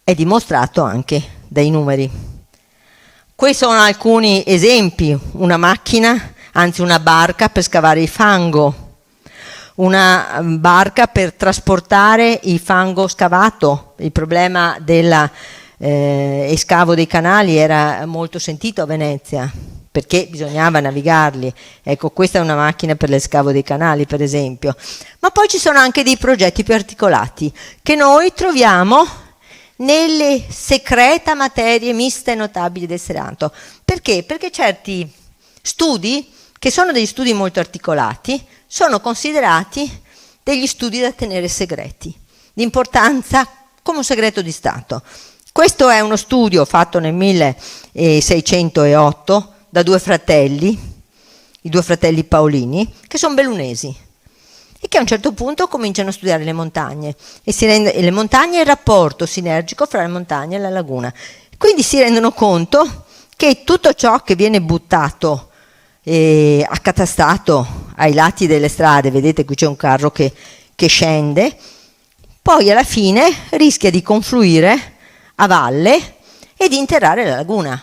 è dimostrato anche dai numeri. Questi sono alcuni esempi: una macchina, anzi una barca per scavare il fango, una barca per trasportare il fango scavato. Il problema dell'escavo dei canali era molto sentito a Venezia, perché bisognava navigarli. Ecco, questa è una macchina per l'escavo dei canali, per esempio. Ma poi ci sono anche dei progetti più articolati che noi troviamo nelle secreta materie miste e notabili del Senato. Perché? Perché certi studi, che sono degli studi molto articolati, sono considerati degli studi da tenere segreti, di importanza come un segreto di Stato. Questo è uno studio fatto nel 1608 da due fratelli, i due fratelli Paolini, che sono bellunesi e che a un certo punto cominciano a studiare le montagne e le montagne e il rapporto sinergico fra le montagne e la laguna. Quindi si rendono conto che tutto ciò che viene buttato accatastato ai lati delle strade, vedete qui c'è un carro che scende, poi alla fine rischia di confluire a valle e di interrare la laguna.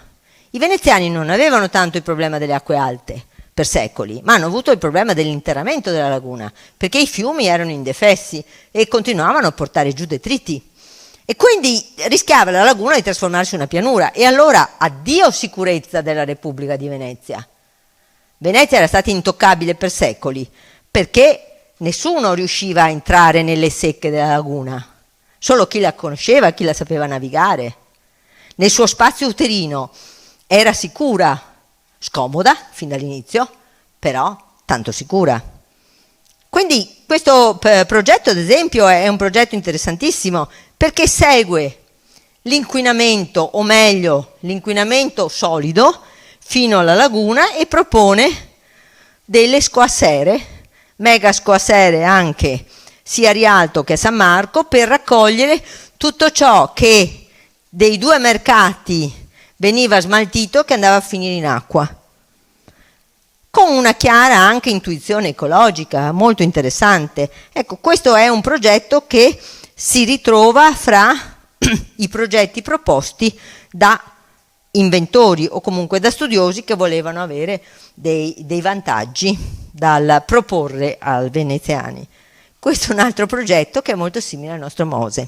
I veneziani non avevano tanto il problema delle acque alte per secoli, ma hanno avuto il problema dell'interramento della laguna, perché i fiumi erano indefessi e continuavano a portare giù detriti. E quindi rischiava la laguna di trasformarsi in una pianura. E allora addio sicurezza della Repubblica di Venezia. Venezia era stata intoccabile per secoli, perché nessuno riusciva a entrare nelle secche della laguna, solo chi la conosceva, chi la sapeva navigare. Nel suo spazio uterino era sicura, scomoda fin dall'inizio, però tanto sicura. Quindi questo progetto, ad esempio, è un progetto interessantissimo perché segue l'inquinamento, o meglio l'inquinamento solido, fino alla laguna e propone delle scoassere, mega scoassere anche sia a Rialto che a San Marco, per raccogliere tutto ciò che dei due mercati veniva smaltito che andava a finire in acqua, con una chiara anche intuizione ecologica molto interessante. Ecco, questo è un progetto che si ritrova fra i progetti proposti da inventori o comunque da studiosi che volevano avere dei vantaggi dal proporre ai veneziani. Questo è un altro progetto che è molto simile al nostro Mose.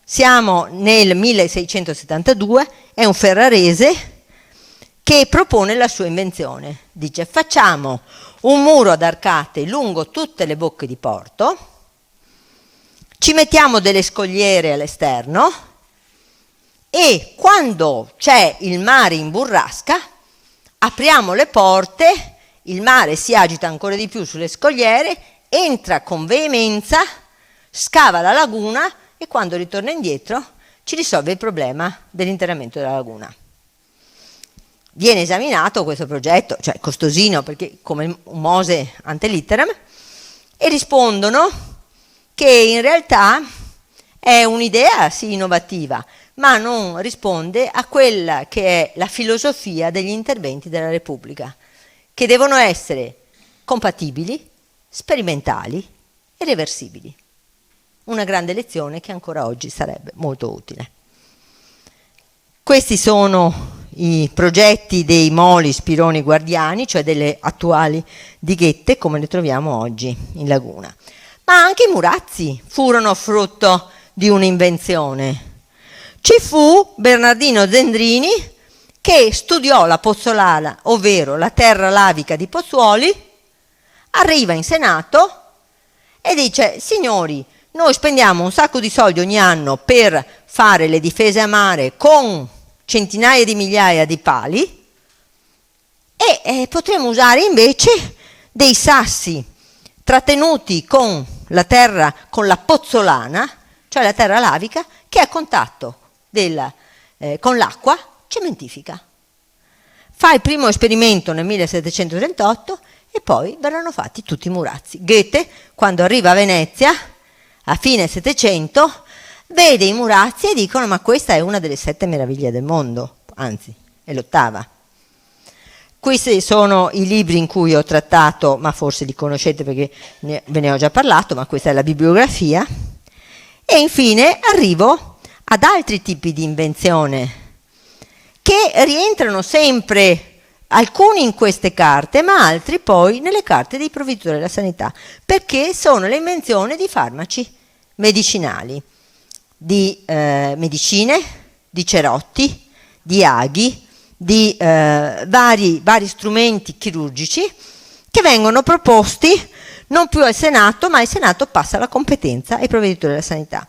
Siamo nel 1672, è un ferrarese che propone la sua invenzione. Dice: facciamo un muro ad arcate lungo tutte le bocche di porto, ci mettiamo delle scogliere all'esterno e quando c'è il mare in burrasca apriamo le porte, il mare si agita ancora di più sulle scogliere, entra con veemenza, scava la laguna e quando ritorna indietro ci risolve il problema dell'interramento della laguna. Viene esaminato questo progetto, cioè costosino perché come un Mose ante litteram, e rispondono che in realtà è un'idea sì innovativa, ma non risponde a quella che è la filosofia degli interventi della Repubblica, che devono essere compatibili, sperimentali e reversibili. Una grande lezione che ancora oggi sarebbe molto utile. Questi sono i progetti dei moli Spironi Guardiani, cioè delle attuali dighette come le troviamo oggi in laguna. Ma anche i murazzi furono frutto di un'invenzione. Ci fu Bernardino Zendrini che studiò la pozzolana, ovvero la terra lavica di Pozzuoli, arriva in Senato e dice: signori, noi spendiamo un sacco di soldi ogni anno per fare le difese a mare con centinaia di migliaia di pali e potremmo usare invece dei sassi trattenuti con la terra, con la pozzolana, cioè la terra lavica, che a contatto con l'acqua cementifica. Fa il primo esperimento nel 1738 e poi verranno fatti tutti i murazzi. Goethe, quando arriva a Venezia, a fine Settecento, vede i murazzi e dicono: ma questa è una delle 7 meraviglie del mondo, anzi, è l'8ª. Questi sono i libri in cui ho trattato, ma forse li conoscete perché ve ne ho già parlato, ma questa è la bibliografia. E infine arrivo ad altri tipi di invenzione che rientrano sempre, alcuni in queste carte, ma altri poi nelle carte dei provveditori della sanità, perché sono le invenzioni di farmaci medicinali, di medicine, di cerotti, di aghi, di vari strumenti chirurgici che vengono proposti non più al Senato, ma il Senato passa la competenza ai provveditori della sanità.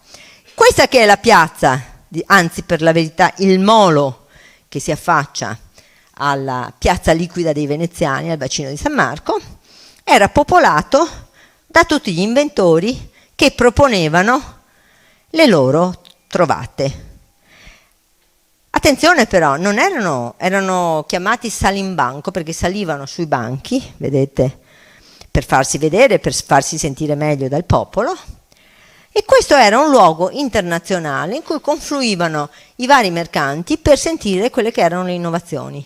Questa che è la piazza, anzi per la verità il molo che si affaccia alla piazza liquida dei Veneziani, al bacino di San Marco, era popolato da tutti gli inventori che proponevano le loro trovate. Attenzione però, non erano chiamati salimbanco perché salivano sui banchi, vedete, per farsi vedere, per farsi sentire meglio dal popolo, e questo era un luogo internazionale in cui confluivano i vari mercanti per sentire quelle che erano le innovazioni.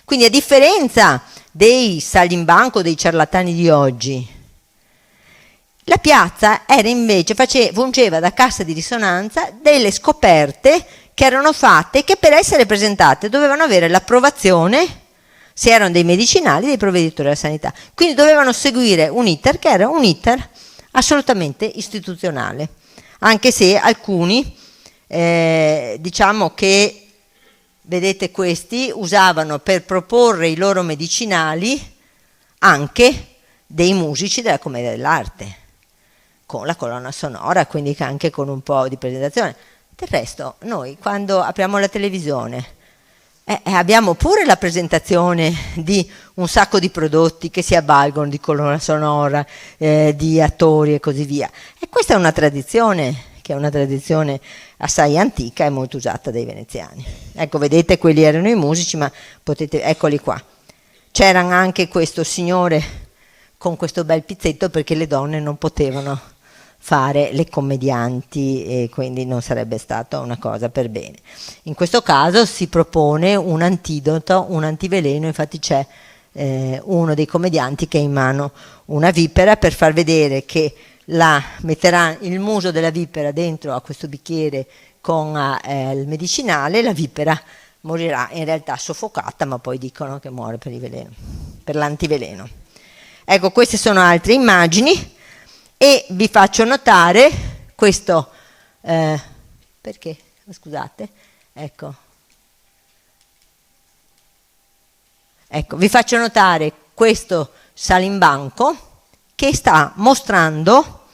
Quindi a differenza dei salimbanco, dei ciarlatani di oggi, la piazza era invece, fungeva da cassa di risonanza delle scoperte che erano fatte, che per essere presentate dovevano avere l'approvazione, se erano dei medicinali, dei provveditori della sanità. Quindi dovevano seguire un iter che era un iter assolutamente istituzionale, anche se alcuni, diciamo che, vedete, questi usavano per proporre i loro medicinali anche dei musici della commedia dell'arte, con la colonna sonora, quindi anche con un po' di presentazione. Del resto, noi quando apriamo la televisione abbiamo pure la presentazione di un sacco di prodotti che si avvalgono di colonna sonora, di attori e così via. E questa è una tradizione, che è una tradizione assai antica e molto usata dai veneziani. Ecco, vedete, quelli erano i musici, ma potete, eccoli qua. C'era anche questo signore con questo bel pizzetto perché le donne non potevano fare le commedianti e quindi non sarebbe stata una cosa per bene. In questo caso si propone un antidoto, un antiveleno, infatti c'è uno dei commedianti che ha in mano una vipera per far vedere che metterà il muso della vipera dentro a questo bicchiere con il medicinale, la vipera morirà in realtà soffocata, ma poi dicono che muore per il veleno, per l'antiveleno. Ecco, queste sono altre immagini. E vi faccio notare questo, perché? Scusate, ecco, vi faccio notare questo salimbanco che sta mostrando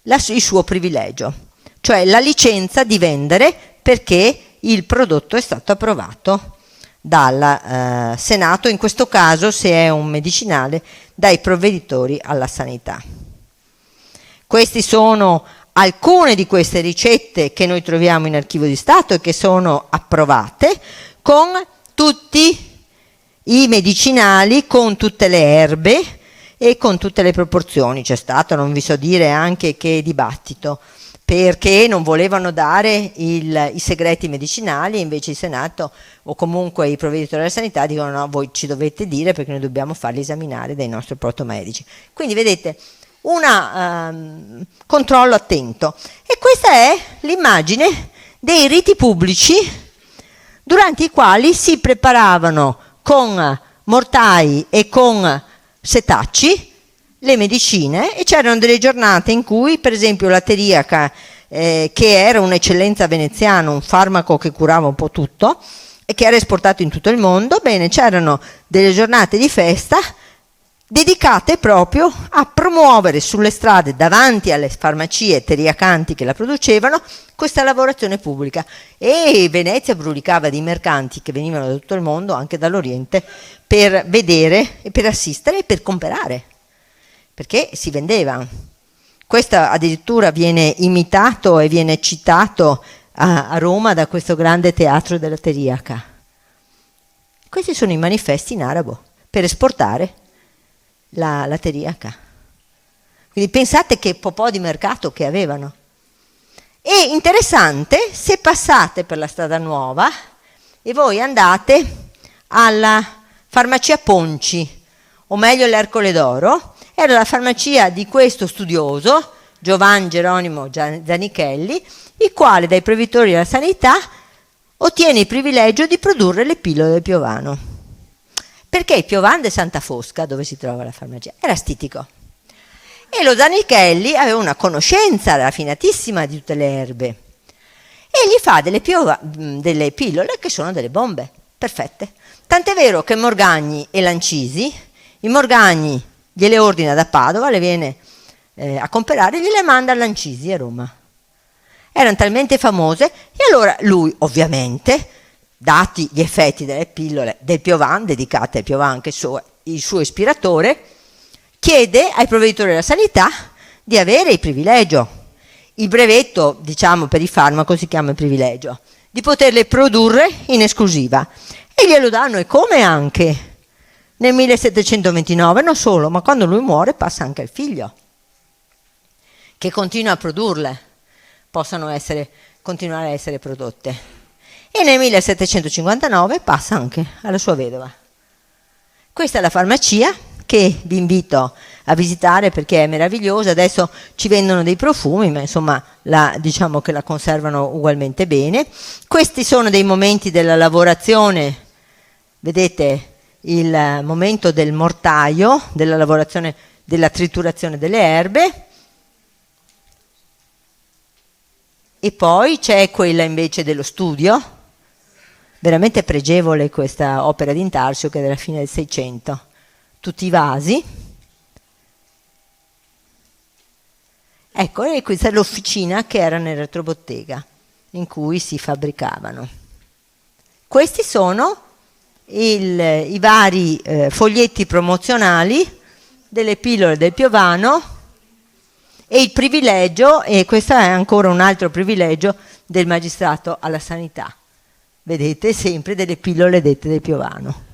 il suo privilegio, cioè la licenza di vendere perché il prodotto è stato approvato dal Senato, in questo caso se è un medicinale dai provveditori alla sanità. Queste sono alcune di queste ricette che noi troviamo in Archivio di Stato e che sono approvate con tutti i medicinali, con tutte le erbe e con tutte le proporzioni. C'è stato, non vi so dire anche che dibattito, perché non volevano dare i segreti medicinali e invece il Senato o comunque i provveditori della sanità dicono no, voi ci dovete dire perché noi dobbiamo farli esaminare dai nostri protomedici. Quindi vedete, un controllo attento. E questa è l'immagine dei riti pubblici durante i quali si preparavano con mortai e con setacci le medicine, e c'erano delle giornate in cui, per esempio, la teriaca, che era un'eccellenza veneziana, un farmaco che curava un po' tutto e che era esportato in tutto il mondo, bene, c'erano delle giornate di festa dedicate proprio a promuovere sulle strade davanti alle farmacie teriacanti che la producevano questa lavorazione pubblica, e Venezia brulicava di mercanti che venivano da tutto il mondo, anche dall'Oriente, per vedere e per assistere e per comprare, perché si vendeva. Questo addirittura viene imitato e viene citato a Roma da questo grande teatro della Teriaca. Questi sono i manifesti in arabo per esportare la Teriaca. Quindi pensate che popò di mercato che avevano. E interessante, se passate per la Strada Nuova e voi andate alla farmacia Ponci, o meglio l'Ercole d'Oro, era la farmacia di questo studioso, Giovan Geronimo Zanichelli, il quale dai provveditori della sanità ottiene il privilegio di produrre le pillole del Piovano. Perché il Piovan de Santa Fosca, dove si trova la farmacia, era stitico. E lo Zanichelli aveva una conoscenza raffinatissima di tutte le erbe. E gli fa delle pillole che sono delle bombe, perfette. Tant'è vero che Morgagni e Lancisi, i Morgagni gliele ordina da Padova, le viene a comprare e gliele manda a Lancisi a Roma. Erano talmente famose, e allora lui, dati gli effetti delle pillole del Piovan, dedicate al Piovan, che è il suo ispiratore, chiede ai provveditori della sanità di avere il privilegio, il brevetto, diciamo, per il farmaco si chiama il privilegio, di poterle produrre in esclusiva, e glielo danno, e come anche nel 1729, non solo, ma quando lui muore passa anche al figlio, che continua a produrle, possano continuare a essere prodotte. E nel 1759 passa anche alla sua vedova. Questa è la farmacia che vi invito a visitare perché è meravigliosa. Adesso ci vendono dei profumi, ma insomma diciamo che la conservano ugualmente bene. Questi sono dei momenti della lavorazione, vedete il momento del mortaio, della lavorazione, della triturazione delle erbe. E poi c'è quella invece dello studio, veramente pregevole questa opera di Intarsio, che è della fine del Seicento. Tutti i vasi. Ecco, e questa è l'officina che era nel retrobottega, in cui si fabbricavano. Questi sono i vari foglietti promozionali delle pillole del Piovano, e il privilegio, e questo è ancora un altro privilegio del magistrato alla sanità, vedete, sempre delle pillole dette del Piovano.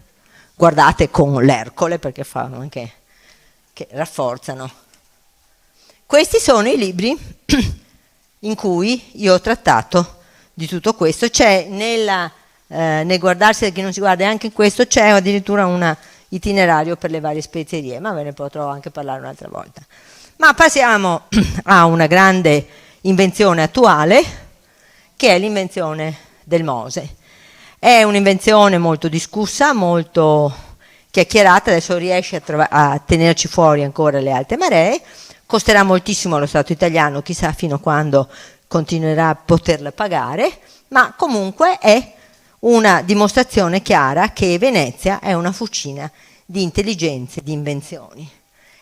Guardate con l'Ercole, perché fanno anche, che rafforzano. Questi sono i libri in cui io ho trattato di tutto questo. C'è nel guardarsi da chi non si guarda, e anche in questo c'è addirittura un itinerario per le varie spezierie, ma ve ne potrò anche parlare un'altra volta. Ma passiamo a una grande invenzione attuale, che è l'invenzione del Mose. È un'invenzione molto discussa, molto chiacchierata, adesso riesce a tenerci fuori ancora le alte maree, costerà moltissimo allo Stato italiano, chissà fino a quando continuerà a poterla pagare, ma comunque è una dimostrazione chiara che Venezia è una fucina di intelligenze, di invenzioni.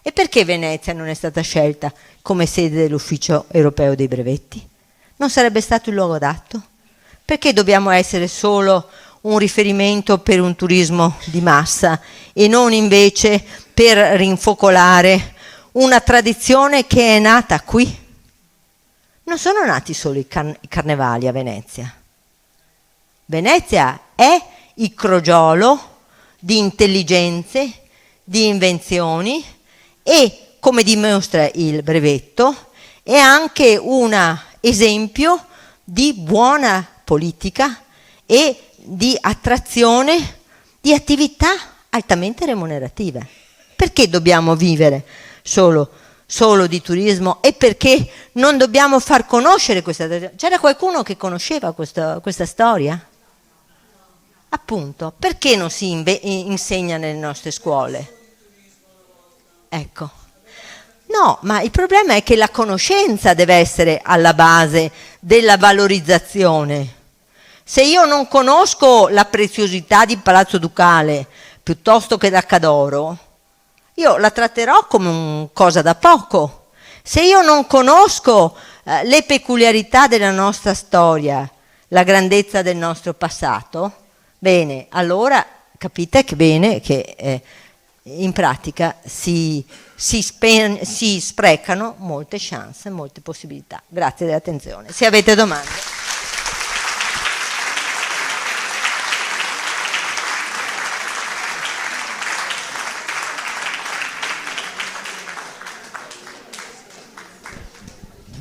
E perché Venezia non è stata scelta come sede dell'Ufficio Europeo dei Brevetti? Non sarebbe stato il luogo adatto? Perché dobbiamo essere solo un riferimento per un turismo di massa e non invece per rinfocolare una tradizione che è nata qui? Non sono nati solo i carnevali a Venezia. Venezia è il crogiolo di intelligenze, di invenzioni, e, come dimostra il brevetto, è anche un esempio di buona politica e di attrazione di attività altamente remunerative. Perché dobbiamo vivere solo di turismo, e perché non dobbiamo far conoscere questa? C'era qualcuno che conosceva questa storia? Appunto, perché non si insegna nelle nostre scuole? Ecco. No, ma il problema è che la conoscenza deve essere alla base della valorizzazione. Se io non conosco la preziosità di Palazzo Ducale piuttosto che da Cadoro, io la tratterò come una cosa da poco. Se io non conosco le peculiarità della nostra storia, la grandezza del nostro passato, bene, allora capite che bene che in pratica si sprecano molte chance, molte possibilità. Grazie dell'attenzione. Se avete domande.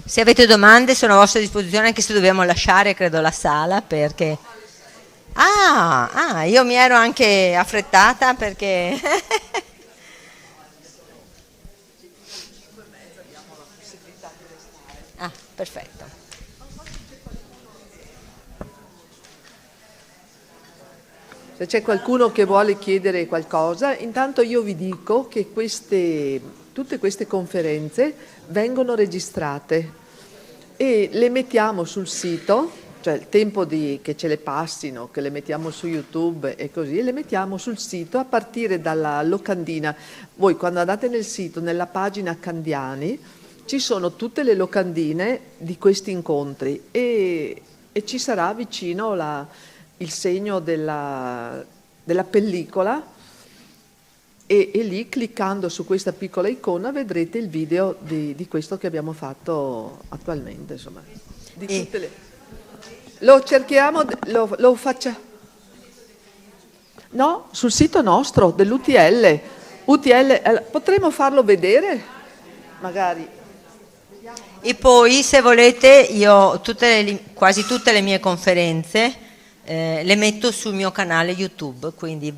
Se avete domande sono a vostra disposizione, anche se dobbiamo lasciare, credo, la sala, perché... io mi ero anche affrettata perché... perfetto. Se c'è qualcuno che vuole chiedere qualcosa, intanto io vi dico che tutte queste conferenze vengono registrate e le mettiamo sul sito, cioè il tempo che ce le passino, che le mettiamo su YouTube e così, le mettiamo sul sito a partire dalla locandina. Voi quando andate nel sito, nella pagina Candiani, ci sono tutte le locandine di questi incontri e ci sarà vicino il segno della pellicola e lì, cliccando su questa piccola icona, vedrete il video di questo che abbiamo fatto attualmente, insomma. Lo cerchiamo, lo faccia. No, sul sito nostro dell'UTL. Potremmo farlo vedere? Magari. E poi, se volete, io quasi tutte le mie conferenze le metto sul mio canale YouTube, quindi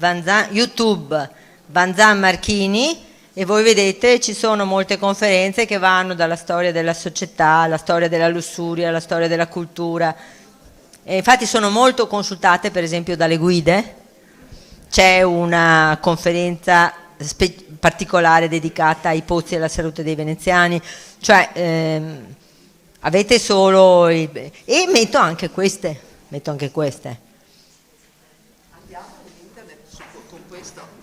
YouTube Vanzan Marchini, e voi vedete ci sono molte conferenze che vanno dalla storia della società, alla storia della lussuria, alla storia della cultura, e infatti sono molto consultate, per esempio, dalle guide. C'è una conferenza particolare dedicata ai pozzi e alla salute dei veneziani, cioè avete solo e metto anche queste. Andiamo in internet con questo.